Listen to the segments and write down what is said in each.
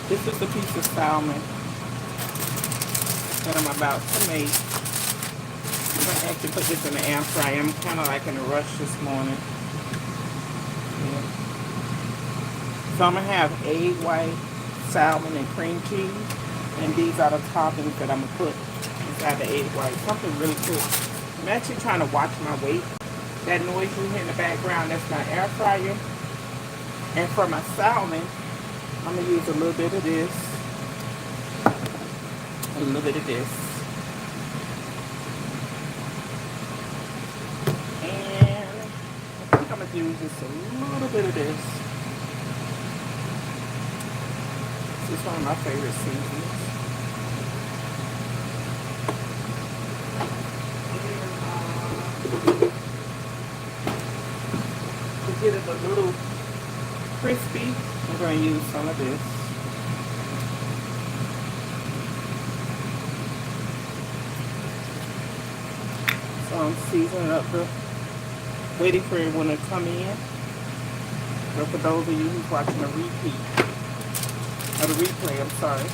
This is a piece of salmon that I'm about to make. I'm going to actually put this in the air fryer. I'm kind of like in a rush this morning. Yeah. So I'm going to have egg white, salmon, and cream cheese. And these are the toppings that I'm going to put inside the egg white. Something really cool. I'm actually trying to watch my weight. That noise you hear in the background, that's my air fryer. And for my salmon, I'm going to use a little bit of this. A little bit of this. And I think I'm going to use just a little bit of this. This is one of my favorite seasonings. To get it a little crispy, I'm going to use some of this. So I'm seasoning up waiting for everyone to come in. But for those of you who's watching a repeat, or the replay, I'm sorry.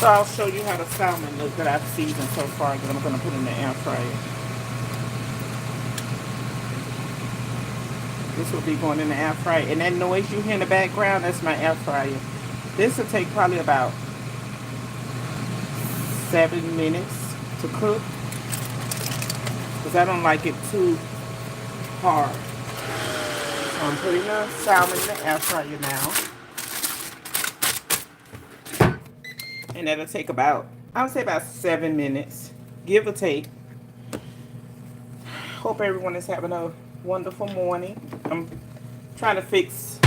So I'll show you how the salmon looks that I've seasoned so far that I'm going to put in the air fryer. This will be going in the air fryer. And that noise you hear in the background, that's my air fryer. This will take probably about 7 minutes to cook. Because I don't like it too hard. So I'm putting the salmon in the air fryer now. And that'll take about, I would say about 7 minutes, give or take. Hope everyone is having a wonderful morning. I'm trying to fix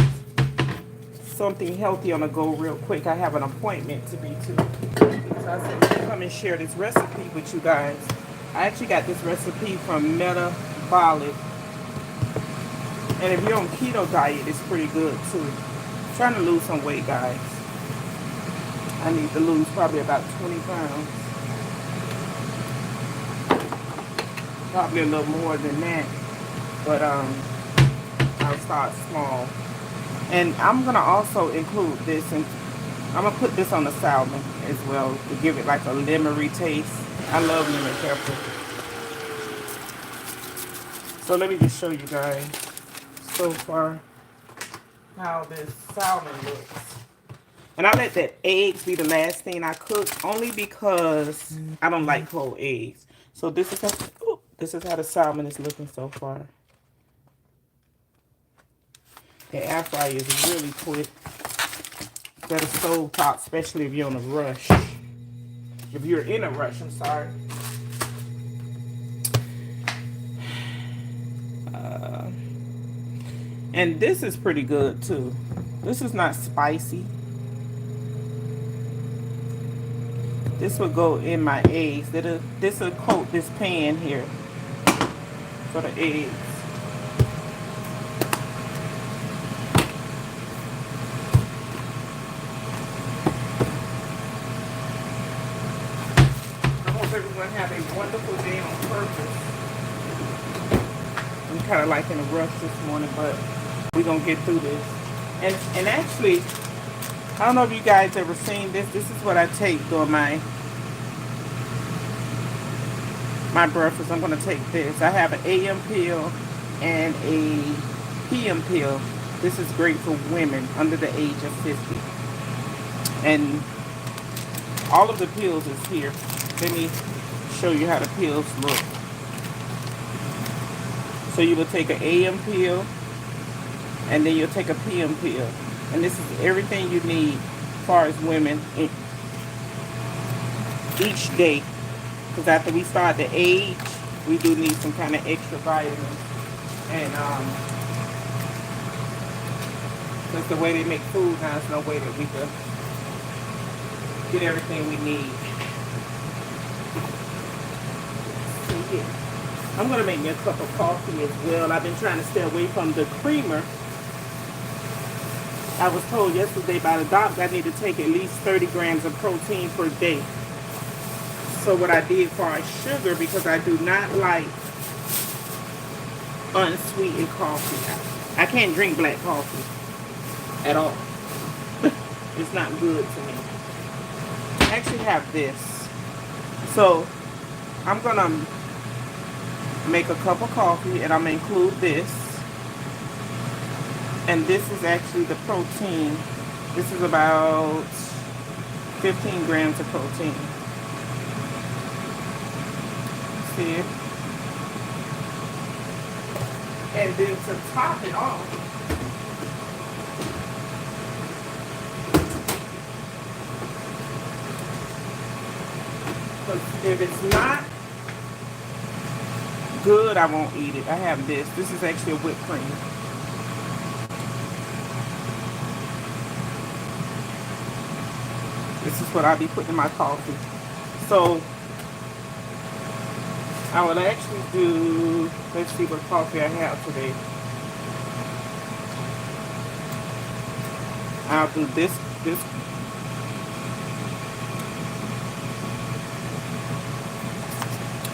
something healthy on the go real quick. I have an appointment to be to. So I said, let me come and share this recipe with you guys. I actually got this recipe from Metabolic. And if you're on keto diet, it's pretty good too. I'm trying to lose some weight, guys. I need to lose probably about 20 pounds. Probably a little more than that. But I'll start small. And I'm going to also include this. And I'm going to put this on the salmon as well to give it like a lemony taste. I love lemon pepper. So let me just show you guys so far how this salmon looks. And I let that eggs be the last thing I cook, only because I don't like whole eggs. So this is how the salmon is looking so far. The air fryer is really quick. Better stove top, especially if you're in a rush. If you're in a rush, I'm sorry. And this is pretty good too. This is not spicy. This will go in my eggs. This will coat this pan here for the eggs. I hope everyone have a wonderful day on purpose. I'm kind of like in a rush this morning, but we're going to get through this. And actually, I don't know if you guys ever seen this. This is what I take during my breakfast. I'm going to take this. I have an AM pill and a PM pill. This is great for women under the age of 50. And all of the pills is here. Let me show you how the pills look. So you will take an AM pill and then you'll take a PM pill. And this is everything you need as far as women each day. Because after we start to age, we do need some kind of extra vitamins. And that's the way they make food now. There's no way that we can get everything we need. So yeah. I'm going to make me a cup of coffee as well. I've been trying to stay away from the creamer. I was told yesterday by the doctor I need to take at least 30 grams of protein per day. So what I did for our sugar, because I do not like unsweetened coffee. I can't drink black coffee at all. It's not good to me. I actually have this. So I'm going to make a cup of coffee and I'm going to include this. And this is actually the protein. This is about 15 grams of protein. See it? And then to top it off, because if it's not good, I won't eat it. I have this. This is actually a whipped cream. This is what I'll be putting in my coffee. So I will actually do, let's see what coffee I have today. I'll do this.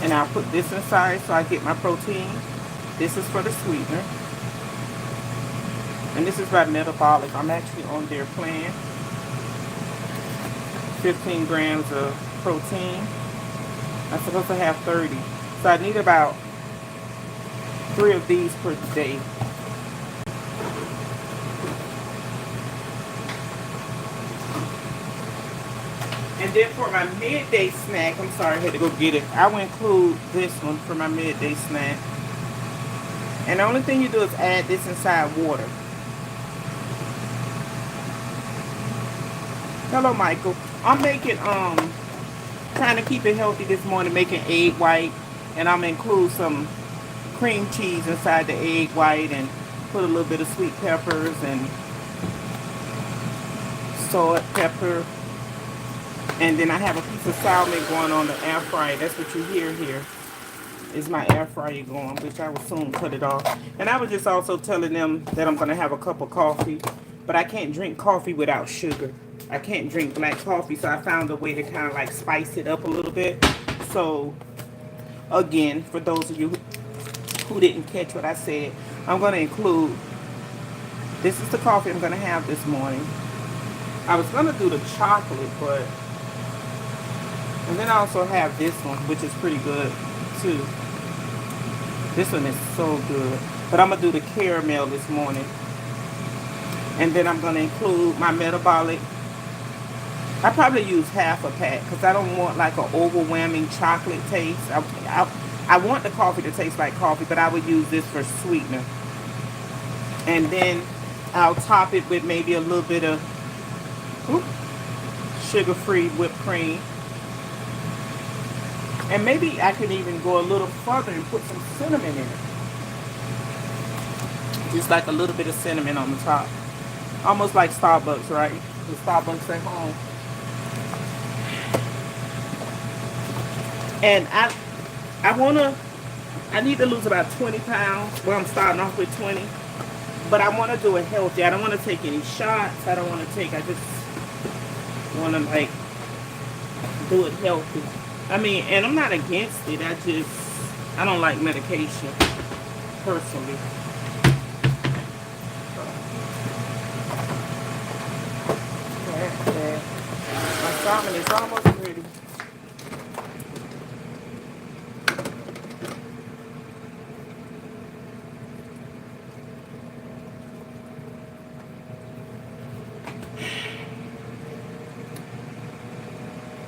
And I'll put this inside so I get my protein. This is for the sweetener. And this is by Metabolic. I'm actually on their plan. 15 grams of protein. I'm supposed to have 30. So I need about 3 of these per day. And then for my midday snack, I'm sorry, I had to go get it. I will include this one for my midday snack. And the only thing you do is add this inside water. Hello, Michael. I'm making, trying to keep it healthy this morning, making egg white. And I'm going to include some cream cheese inside the egg white and put a little bit of sweet peppers and salt, pepper. And then I have a piece of salmon going on the air fryer. That's what you hear here. Is my air fryer going, which I will soon cut it off. And I was just also telling them that I'm going to have a cup of coffee. But I can't drink coffee without sugar. I can't drink black coffee, so I found a way to kind of like spice it up a little bit. So, again, for those of you who didn't catch what I said, I'm going to include, this is the coffee I'm going to have this morning. I was going to do the chocolate, but, and then I also have this one, which is pretty good too. This one is so good. But I'm going to do the caramel this morning. And then I'm going to include my Metabolic. I probably use half a pack because I don't want like an overwhelming chocolate taste. I want the coffee to taste like coffee, but I would use this for sweetener. And then I'll top it with maybe a little bit of sugar-free whipped cream. And maybe I can even go a little further and put some cinnamon in it. Just like a little bit of cinnamon on the top. Almost like Starbucks, right? The Starbucks at home. And I need to lose about 20 pounds. Well, I'm starting off with 20. But I want to do it healthy. I don't want to take any shots. I just want to like do it healthy. I mean, and I'm not against it. I don't like medication personally. My salmon is almost ready.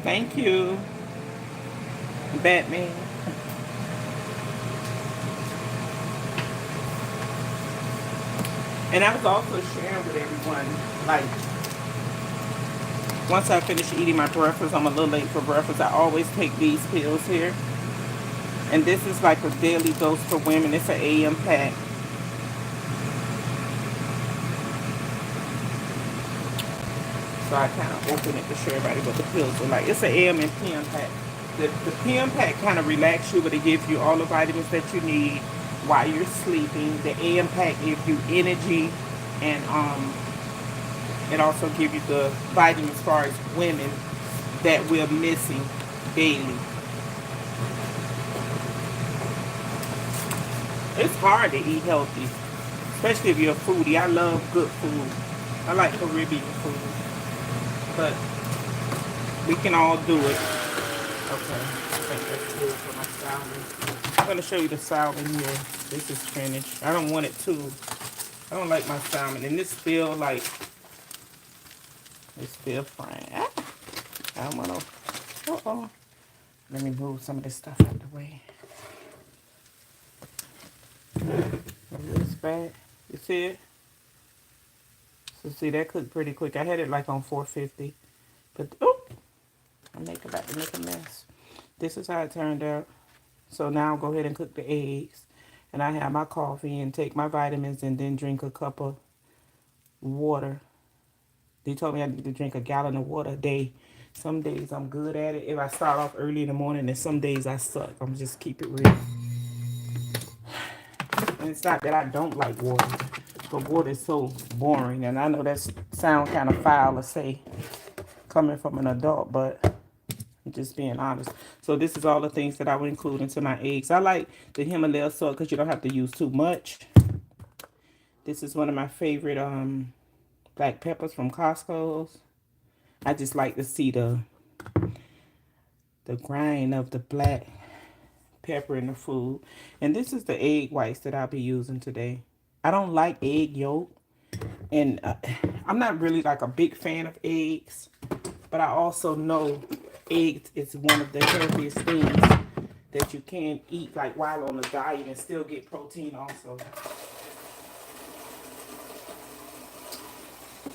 Thank you, Batman. And I was also sharing with everyone, like, once I finish eating my breakfast, I'm a little late for breakfast. I always take these pills here. And this is like a daily dose for women. It's an AM pack. So I kind of open it to show everybody what the pills are like. It's an AM and PM pack. The PM pack kind of relax you, but it gives you all the vitamins that you need while you're sleeping. The AM pack gives you energy, and it also gives you the vitamins as far as women that we're missing daily. It's hard to eat healthy, especially if you're a foodie. I love good food. I like Caribbean food, but we can all do it. Okay, I think that's good for my salmon. I'm gonna show you the salmon here. This is finished. I don't want it too. I don't like my salmon, and this still like it's still frying. Ah, I don't want to. Uh-oh. Let me move some of this stuff out of the way. This bad. You see it? So see, that cooked pretty quick. I had it like on 450. But, oh, I'm about to make a mess. This is how it turned out. So now I'll go ahead and cook the eggs. And I have my coffee and take my vitamins and then drink a cup of water. They told me I need to drink a gallon of water a day. Some days I'm good at it if I start off early in the morning, and some days I suck. I'm just keep it real. And it's not that I don't like water, but water is so boring. And I know that sound kind of foul to say coming from an adult, but I'm just being honest. So this is all the things that I would include into my eggs. I like the Himalaya salt because you don't have to use too much. This is one of my favorite black peppers from Costco's. I just like to see the grind of the black pepper in the food. And this is the egg whites that I'll be using today. I don't like egg yolk, and I'm not really like a big fan of eggs, but I also know eggs is one of the healthiest things that you can eat like while on a diet and still get protein also.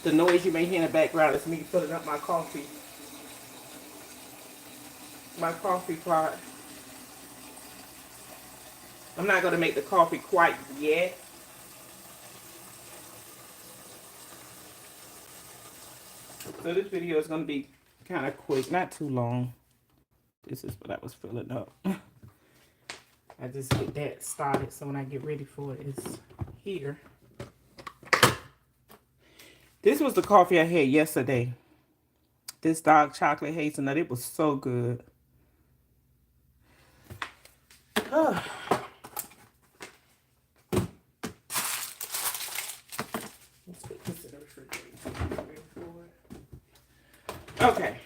The noise you may hear in the background is me filling up my coffee pot. I'm not going to make the coffee quite yet. So this video is going to be kind of quick, not too long. This is what I was filling up. I just get that started so when I get ready for it, it's here. This was the coffee I had yesterday. This dark chocolate hazelnut. It was so good. Let's put this in the refrigerator. Okay.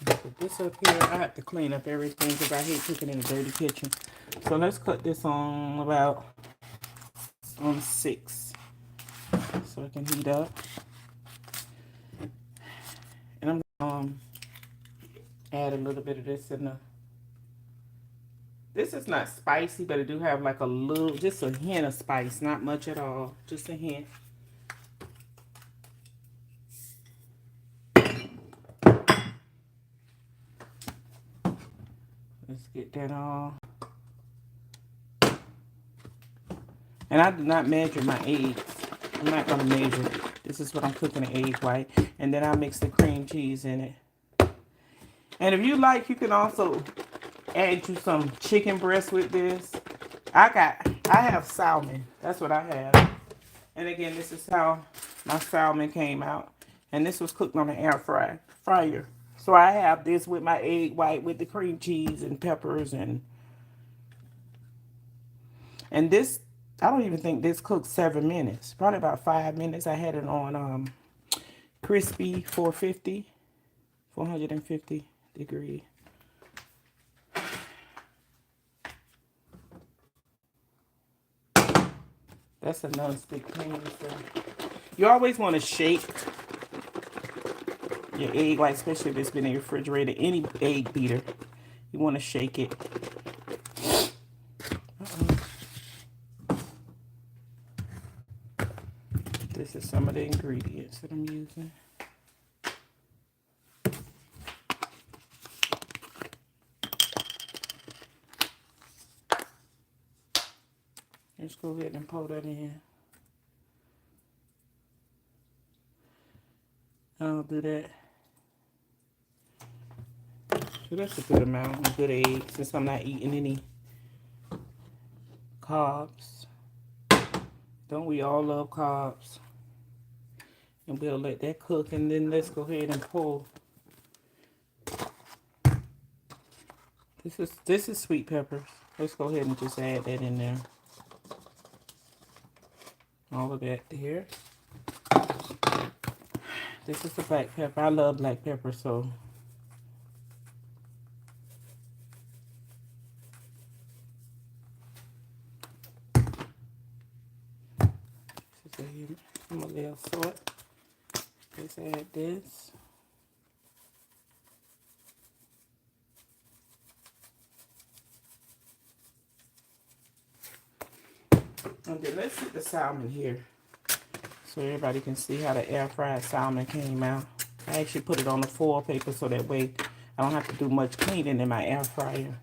Put this up here. I have to clean up everything because I hate cooking in a dirty kitchen. So let's cut this on about on 6 so it can heat up. And I'm gonna add a little bit of this in the. This is not spicy, but it do have like a little, just a hint of spice, not much at all, just a hint. Let's get that all. And I did not measure my eggs. I'm not going to measure. This is what I'm cooking the egg white. And then I mix the cream cheese in it. And if you like, you can also add you some chicken breast with this. I have salmon. That's what I have. And again, this is how my salmon came out. And this was cooked on an air fryer. So I have this with my egg white with the cream cheese and peppers and this, I don't even think this cooked 7 minutes. Probably about 5 minutes. I had it on crispy 450 degree. That's a non-stick pan. So you always want to shake your egg white, especially if it's been in your refrigerator. Any egg beater, you want to shake it. This is some of the ingredients that I'm using. Let's go ahead and pour that in. I'll do that. So that's a good amount, a good egg, since I'm not eating any carbs. Don't we all love carbs? And we'll let that cook, and then let's go ahead and pour. This is sweet peppers. Let's go ahead and just add that in there. All of that there. This is the black pepper. I love black pepper, so I'm a little salt. Let's add this. And then let's put the salmon here so everybody can see how the air fried salmon came out. I actually put it on the foil paper so that way I don't have to do much cleaning in my air fryer.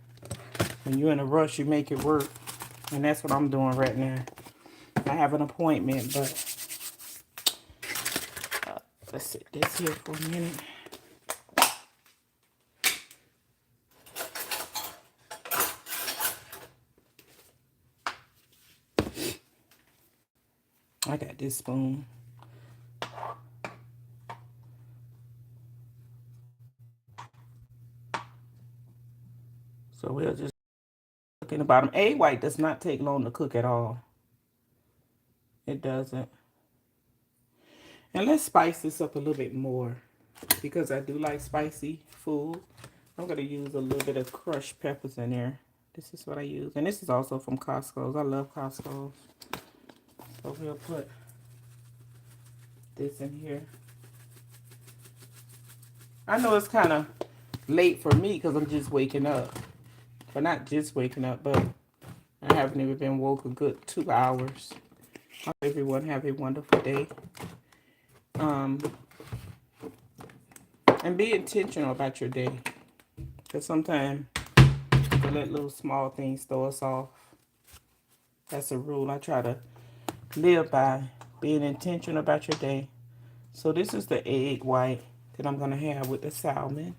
When you're in a rush, you make it work. And that's what I'm doing right now. I have an appointment, but let's set this here for a minute. I got this spoon. So we'll just cook in the bottom. Egg white does not take long to cook at all. It doesn't. And let's spice this up a little bit more because I do like spicy food. I'm going to use a little bit of crushed peppers in there. This is what I use. And this is also from Costco's. I love Costco's. So we'll put this in here. I know it's kind of late for me because I'm just waking up. But not just waking up, but I haven't even been woke a good 2 hours. I hope everyone have a wonderful day. And be intentional about your day. Because sometimes you can let little small things throw us off. That's a rule I try to live by. Being intentional about your day. So this is the egg white that I'm going to have with the salmon.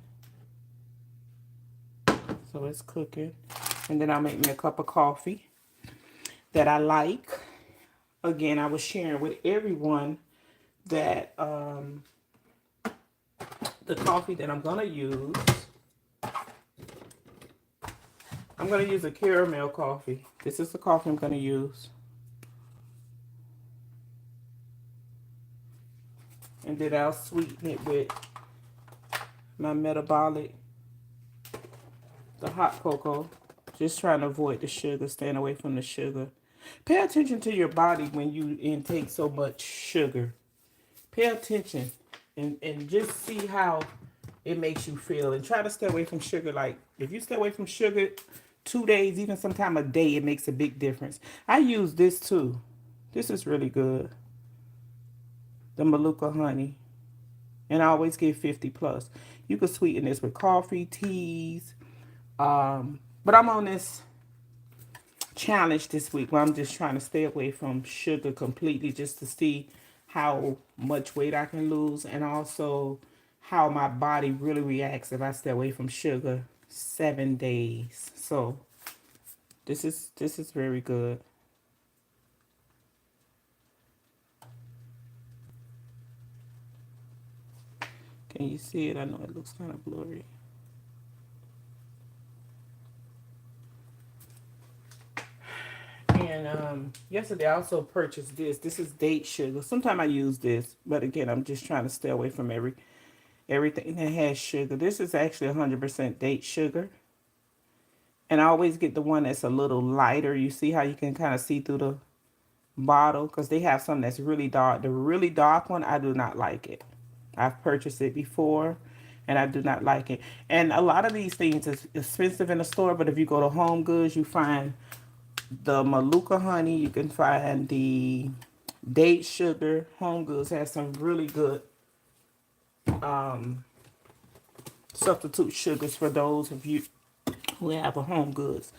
So it's cooking. And then I'll make me a cup of coffee that I like. Again, I was sharing with everyone that the coffee that I'm going to use, I'm going to use a caramel coffee. This is the coffee I'm going to use. And then I'll sweeten it with my metabolic, the hot cocoa. Just trying to avoid the sugar, staying away from the sugar. Pay attention to your body when you intake so much sugar. Pay attention and just see how it makes you feel. And try to stay away from sugar. Like, if you stay away from sugar 2 days, even sometime a day, it makes a big difference. I use this too. This is really good. The Manuka honey. And I always get 50 plus. You can sweeten this with coffee, teas. But I'm on this challenge this week where I'm just trying to stay away from sugar completely, just to see how much weight I can lose, and also how my body really reacts if I stay away from sugar 7 days. So this is very good. Can you see it? I know it looks kind of blurry. And yesterday I also purchased this. This is date sugar. Sometimes I use this, but again, I'm just trying to stay away from everything that has sugar. This is actually 100% date sugar. And I always get the one that's a little lighter. You see how you can kind of see through the bottle? Because they have some that's really dark. The really dark one, I do not like it. I've purchased it before, and I do not like it. And a lot of these things is expensive in the store, but if you go to Home Goods, you find the Manuka honey. You can find the date sugar. Home Goods has some really good substitute sugars for those of you who have a Home Goods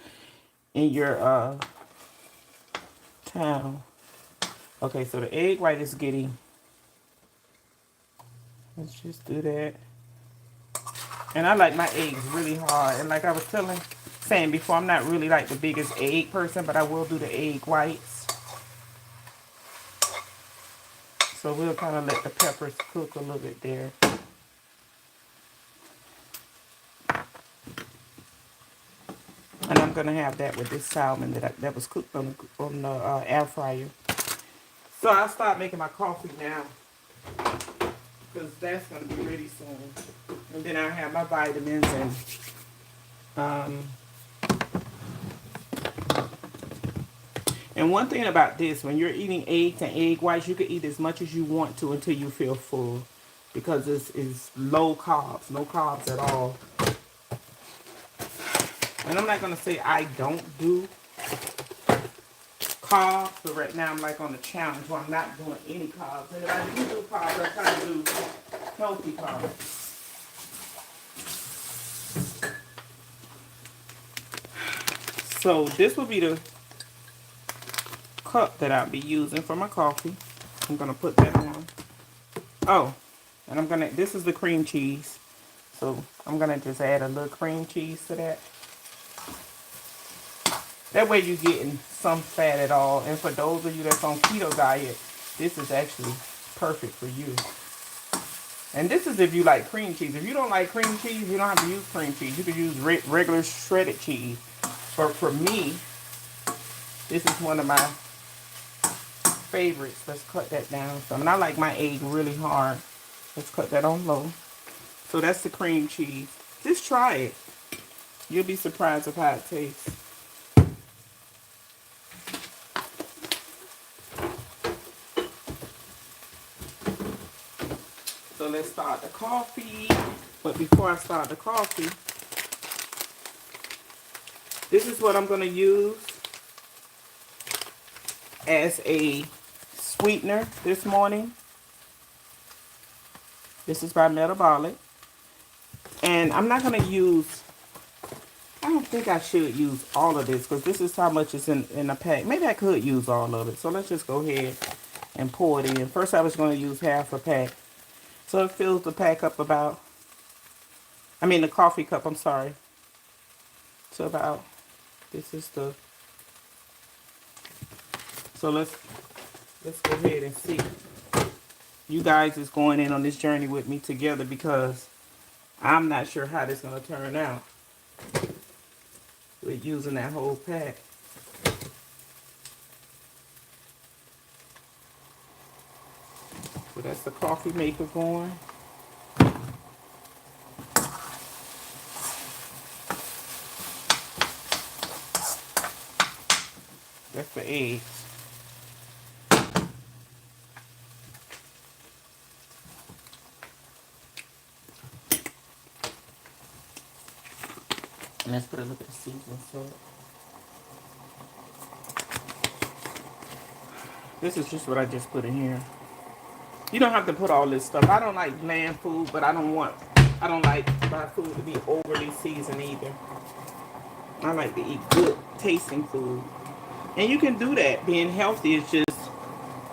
in your town. Okay, so the egg white is getting, let's just do that. And I like my eggs really hard. And like I was saying before, I'm not really like the biggest egg person, but I will do the egg whites. So we'll kind of let the peppers cook a little bit there. And I'm going to have that with this salmon that was cooked on the air fryer. So I'll start making my coffee now, because that's going to be ready soon. And then I'll have my vitamins and one thing about this, when you're eating eggs and egg whites, you can eat as much as you want to until you feel full, because it's low carbs, no carbs at all. And I'm not going to say I don't do carbs, but right now I'm like on a challenge where I'm not doing any carbs. And if I do carbs, I try to do healthy carbs. So this will be the cup that I'll be using for my coffee. I'm going to put that on. Oh, and this is the cream cheese. So I'm going to just add a little cream cheese to that. That way you're getting some fat at all. And for those of you that's on keto diet, this is actually perfect for you. And this is if you like cream cheese. If you don't like cream cheese, you don't have to use cream cheese. You can use regular shredded cheese. But for me, this is one of my favorites. Let's cut that down some. And I like my egg really hard. Let's cut that on low. So that's the cream cheese. Just try it. You'll be surprised of how it tastes. So let's start the coffee. But before I start the coffee, this is what I'm going to use as a sweetener this morning. This is by Metabolic. And I'm not going to use, I don't think I should use all of this, because this is how much is in a pack. Maybe I could use all of it. So let's just go ahead and pour it in. First I was going to use half a pack. So it fills the pack up about, the coffee cup, I'm sorry. So about, this is the, so let's go ahead and see. You guys is going in on this journey with me together, because I'm not sure how this is going to turn out with using that whole pack. So that's the coffee maker going. That's the eggs. And let's put a little bit of seasoning salt. This is just what I just put in here. You don't have to put all this stuff. I don't like bland food, but I don't like my food to be overly seasoned either. I like to eat good tasting food. And you can do that. Being healthy is just,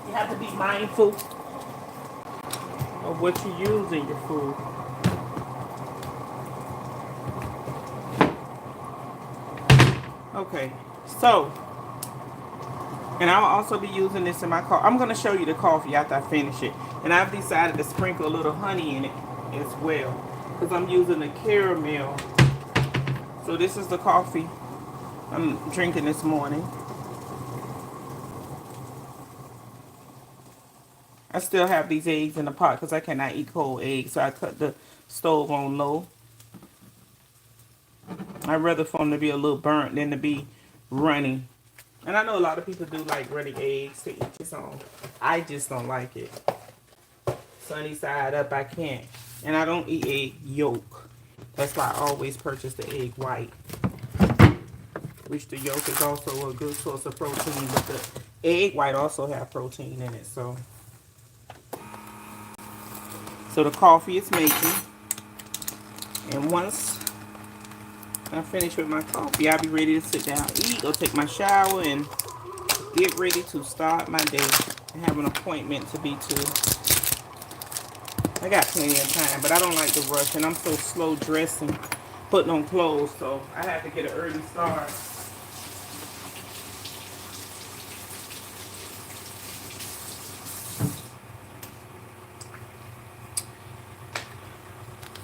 you have to be mindful of what you use in your food. Okay, so, and I'll also be using this in my coffee. I'm going to show you the coffee after I finish it. And I've decided to sprinkle a little honey in it as well, because I'm using the caramel. So this is the coffee I'm drinking this morning. I still have these eggs in the pot because I cannot eat cold eggs. So I cut the stove on low. I'd rather for them to be a little burnt than to be runny. And I know a lot of people do like runny eggs to eat its own. I just don't like it. Sunny side up, I can't. And I don't eat egg yolk. That's why I always purchase the egg white, which the yolk is also a good source of protein, but the egg white also have protein in it. So the coffee is making, and once I finish with my coffee, I'll be ready to sit down, eat, go take my shower, and get ready to start my day. I have an appointment to be to. I got plenty of time, but I don't like to rush, and I'm so slow dressing, putting on clothes, so I have to get an early start.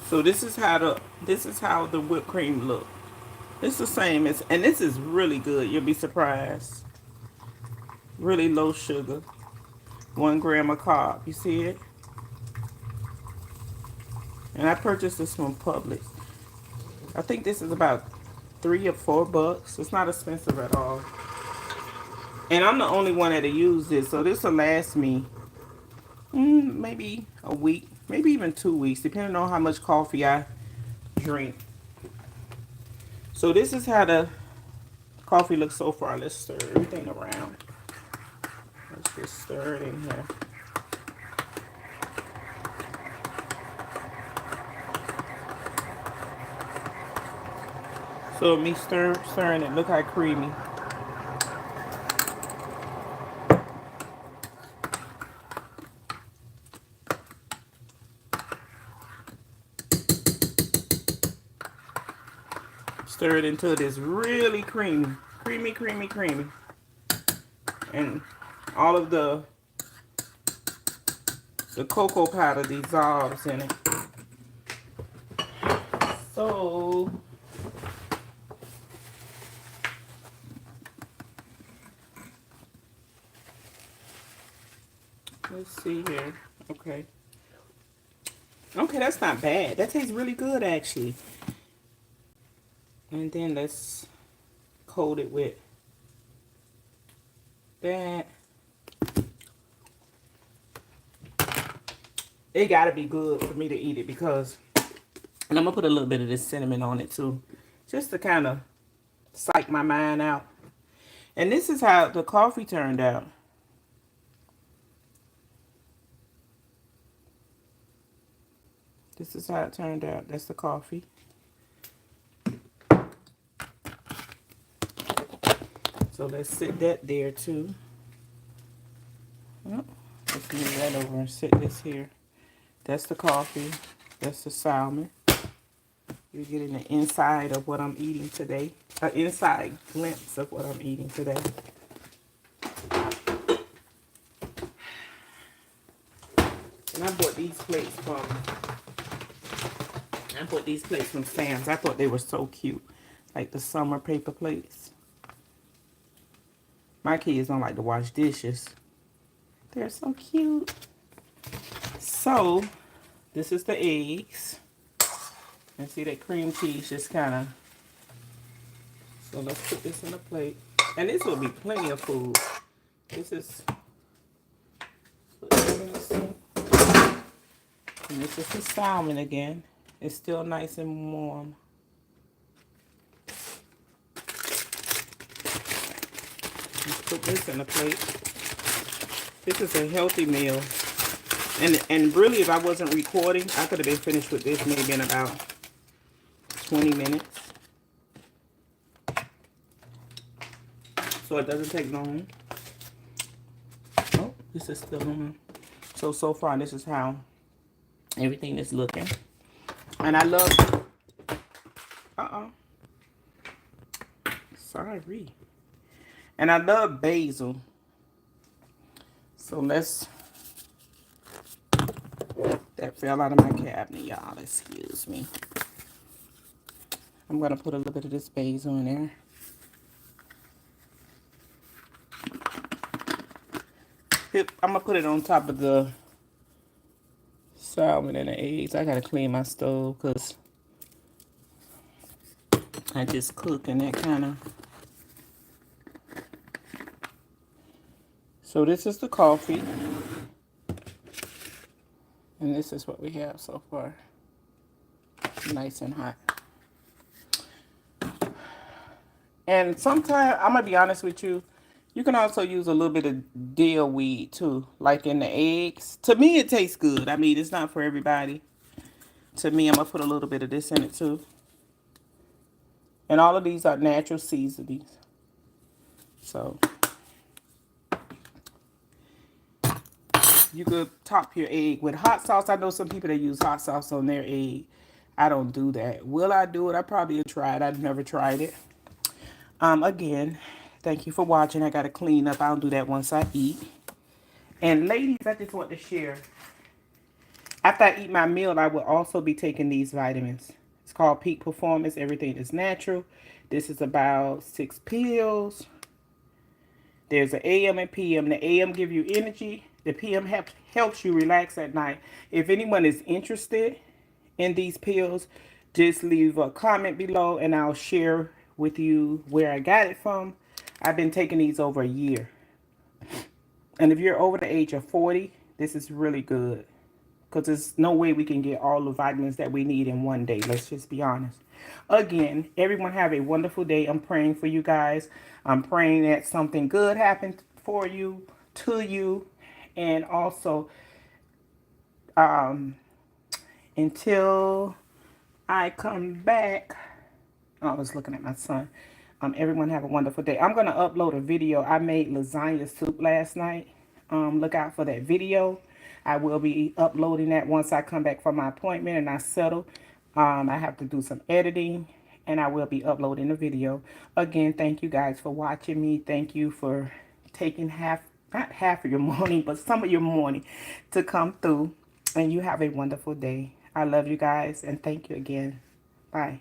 So this is how the whipped cream look. It's the same as, and this is really good. You'll be surprised. Really low sugar, 1 gram of carb. You see it? And I purchased this from Publix. I think this is about $3 or $4. It's not expensive at all. And I'm the only one that used this, so this will last me maybe a week, maybe even 2 weeks, depending on how much coffee I drink. So this is how the coffee looks so far. Let's stir everything around. Let's just stir it in here. So me stirring it, look how creamy. Stir it until it is really creamy. Creamy, creamy, creamy. And all of the cocoa powder dissolves in it. So let's see here. Okay. Okay, that's not bad. That tastes really good, actually. And then let's coat it with that. It gotta be good for me to eat it because, and I'm gonna put a little bit of this cinnamon on it too, just to kind of psych my mind out. And this is how the coffee turned out. This is how it turned out. That's the coffee. So let's sit that there too. Oh, let's move that over and sit this here. That's the coffee. That's the salmon. You're getting the inside of what I'm eating today. An inside glimpse of what I'm eating today. And I bought these plates from Sam's. I thought they were so cute. Like the summer paper plates. My kids don't like to wash dishes. They're so cute. So, this is the eggs. And see that cream cheese just kind of. So let's put this in a plate. And this will be plenty of food. This is. Put that in the sink. And this is the salmon again. It's still nice and warm. Let's put this in a plate. This is a healthy meal. And really, if I wasn't recording, I could have been finished with this maybe in about 20 minutes. So it doesn't take long. Oh, this is still on. So far, this is how everything is looking. And I love... Sorry. And I love basil. So let's... That fell out of my cabinet, y'all. Excuse me. I'm going to put a little bit of this basil in there. I'm going to put it on top of the salmon and the eggs. I got to clean my stove because I just cook and that kind of... So this is the coffee. And this is what we have so far. Nice and hot. And sometimes, I'm going to be honest with you, you can also use a little bit of dill weed too, like in the eggs. To me, it tastes good. I mean, it's not for everybody. To me, I'm going to put a little bit of this in it too. And all of these are natural seasonings. So, You could top your egg with hot sauce. I know some people that use hot sauce on their egg. I don't do that. Will I do it? I probably have tried. I've never tried it. Again, thank you for watching. I got to clean up. I'll do that once I eat. And ladies, I just want to share. After I eat my meal, I will also be taking these vitamins. It's called Peak Performance. Everything is natural. This is about 6 pills. There's an AM and PM. The AM give you energy. The PM helps you relax at night. If anyone is interested in these pills, just leave a comment below and I'll share with you where I got it from. I've been taking these over a year. And if you're over the age of 40, this is really good. Because there's no way we can get all the vitamins that we need in one day. Let's just be honest. Again, everyone have a wonderful day. I'm praying for you guys. I'm praying that something good happens for you, to you. And also, until I come back, I was looking at my son. Everyone have a wonderful day. I'm going to upload a video. I made lasagna soup last night. Look out for that video. I will be uploading that once I come back from my appointment and I settle. I have to do some editing and I will be uploading the video. Again, thank you guys for watching me. Thank you for taking not half of your morning, but some of your morning to come through. And you have a wonderful day. I love you guys and thank you again. Bye.